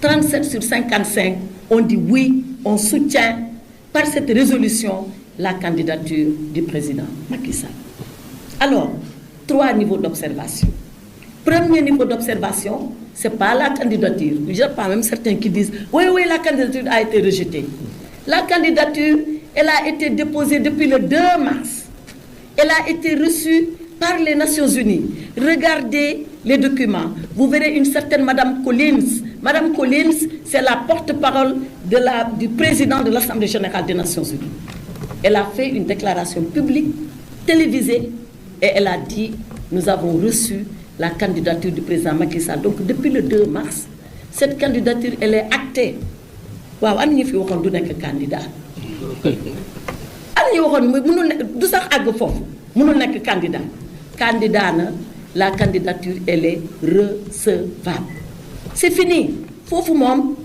37 sur 55 ont dit oui, on soutient par cette résolution la candidature du président Macky Sall. Alors, 3 niveaux d'observation. Premier niveau d'observation, ce n'est pas la candidature. Il n'y a pas même certains qui disent oui, la candidature a été rejetée. La candidature, elle a été déposée depuis le 2 mars. Elle a été reçue par les Nations Unies. Regardez les documents. Vous verrez une certaine Madame Collins. Madame Collins, c'est la porte-parole du président de l'Assemblée générale des Nations Unies. Elle a fait une déclaration publique, télévisée, et elle a dit « Nous avons reçu la candidature du président Macky Sall. » Donc, depuis le 2 mars, cette candidature, elle est actée. Waaw, am ñi fi waxoon du nekk candidat. Am ñi waxoon mënul du sax àgg foofu mënul nekk candidat. Candidat na, la candidature, elle est recevable. C'est fini. Foofu moom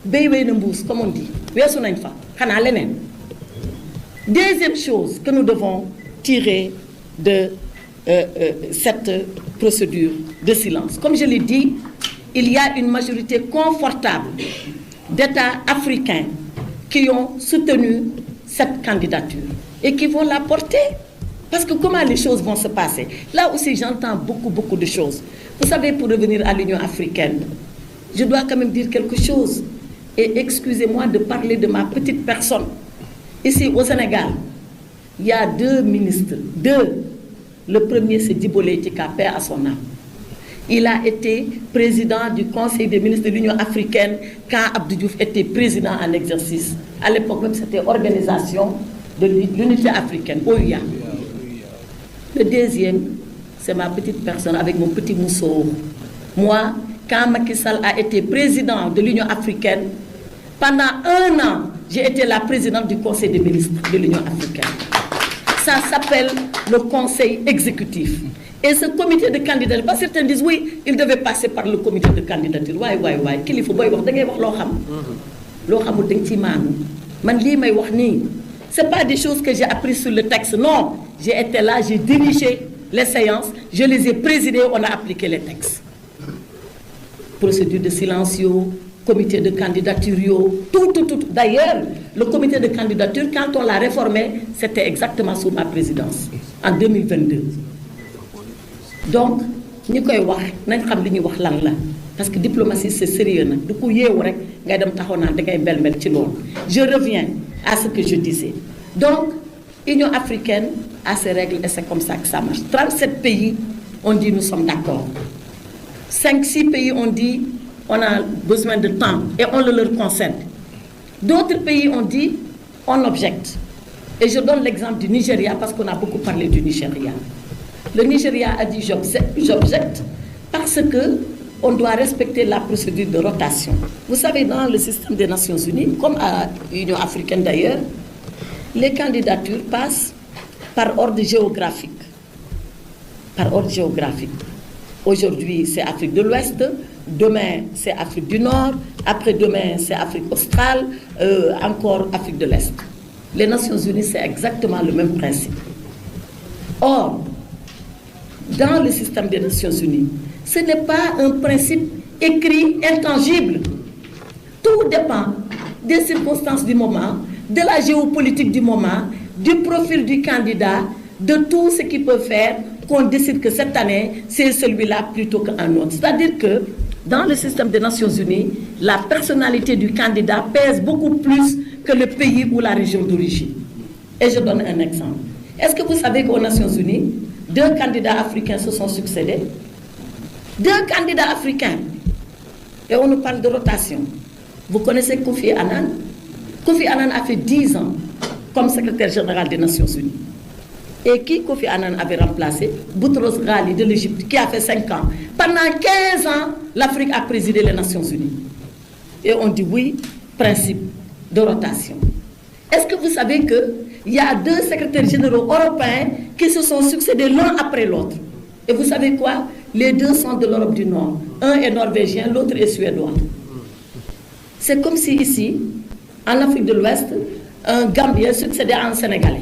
béy wéy na mbuus, comme on dit. Weesu nañ fa xanaa leneen. Deuxième chose que nous devons tirer de cette procédure de silence. Comme je l'ai dit, il y a une majorité confortable d'États africains qui ont soutenu cette candidature et qui vont la porter. Parce que comment les choses vont se passer? Là aussi, j'entends beaucoup de choses. Vous savez, pour revenir à l'Union africaine, je dois quand même dire quelque chose. Et excusez-moi de parler de ma petite personne. Ici, au Sénégal, il y a 2 ministres. 2. Le premier, c'est Djibo Leyti Ka, paix à son âme. Il a été président du Conseil des ministres de l'Union africaine quand Abdou Diouf était président en exercice. À l'époque même, c'était Organisation de l'Unité africaine, OUA. Le deuxième, c'est ma petite personne avec mon petit mousseau. Moi, quand Macky Sall a été président de l'Union africaine, pendant 1 an, j'ai été la présidente du Conseil des ministres de l'Union africaine. Ça s'appelle le Conseil exécutif. Et ce comité de candidature, parce que certains disent oui, il devait passer par le comité de candidature. Waay, qu'il faut boy wax da ngay wax lo xam. Lo xamul dang ci maanu. Man li may wax ni, c'est pas des choses que j'ai apprises sur le texte. Non, j'ai été là, j'ai dirigé les séances, je les ai présidées, on a appliqué les textes. Procédure de silence, comité de candidature, tout. D'ailleurs, le comité de candidature, quand on l'a réformé, c'était exactement sous ma présidence, en 2022. Donc, ñi koy wax nañ xam li ñuy wax lan la parce que diplomatie c'est sérieux nag du ko yeewu rek ngay dem taxaw naan da ngay mbel ci loolu. Je reviens à ce que je disais. Donc, Union africaine a ses règles et c'est comme ça que ça marche. 37 pays ont dit nous sommes d'accord. 5-6 pays ont dit on a besoin de temps et on le leur concède. D'autres pays ont dit on objecte. Et je donne l'exemple du Nigeria parce qu'on a beaucoup parlé du Nigeria. Le Nigeria a dit j'objecte parce que on doit respecter la procédure de rotation. Vous savez, dans le système des Nations Unies, comme à l'Union africaine d'ailleurs, les candidatures passent par ordre géographique. Par ordre géographique. Aujourd'hui, c'est Afrique de l'Ouest, demain, c'est Afrique du Nord, après-demain, c'est Afrique australe, encore Afrique de l'Est. Les Nations Unies, c'est exactement le même principe. Or, dans le système des Nations Unies, ce n'est pas un principe écrit, intangible. Tout dépend des circonstances du moment, de la géopolitique du moment, du profil du candidat, de tout ce qui peut faire qu'on décide que cette année, c'est celui-là plutôt qu'un autre. C'est-à-dire que dans le système des Nations Unies, la personnalité du candidat pèse beaucoup plus que le pays ou la région d'origine. Et je donne un exemple. Est-ce que vous savez qu'aux Nations Unies, 2 candidats africains se sont succédés? 2 candidats africains. Et on nous parle de rotation. Vous connaissez Kofi Annan? Kofi Annan a fait 10 ans comme secrétaire général des Nations Unies. Et qui Kofi Annan avait remplacé? Boutros Ghali de l'Égypte, qui a fait 5 ans. Pendant 15 ans, l'Afrique a présidé les Nations Unies. Et on dit oui, principe de rotation. Est-ce que vous savez qu'il y a 2 secrétaires généraux européens qui se sont succédés l'un après l'autre? Et vous savez quoi? Les 2 sont de l'Europe du Nord. Un est norvégien, l'autre est suédois. C'est comme si ici, en Afrique de l'Ouest, un Gambien succédait à un Sénégalais.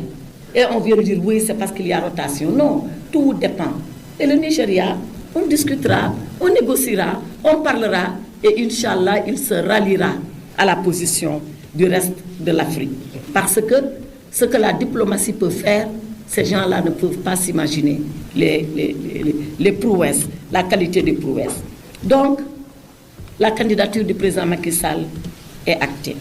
Et on vient de dire oui, c'est parce qu'il y a rotation. Non, tout dépend. Et le Nigeria, on discutera, on négociera, on parlera, et Inch'Allah, il se ralliera à la position du reste de l'Afrique. Parce que ce que la diplomatie peut faire, ces gens-là ne peuvent pas s'imaginer les prouesses, la qualité des prouesses. Donc, la candidature du président Macky Sall est actée.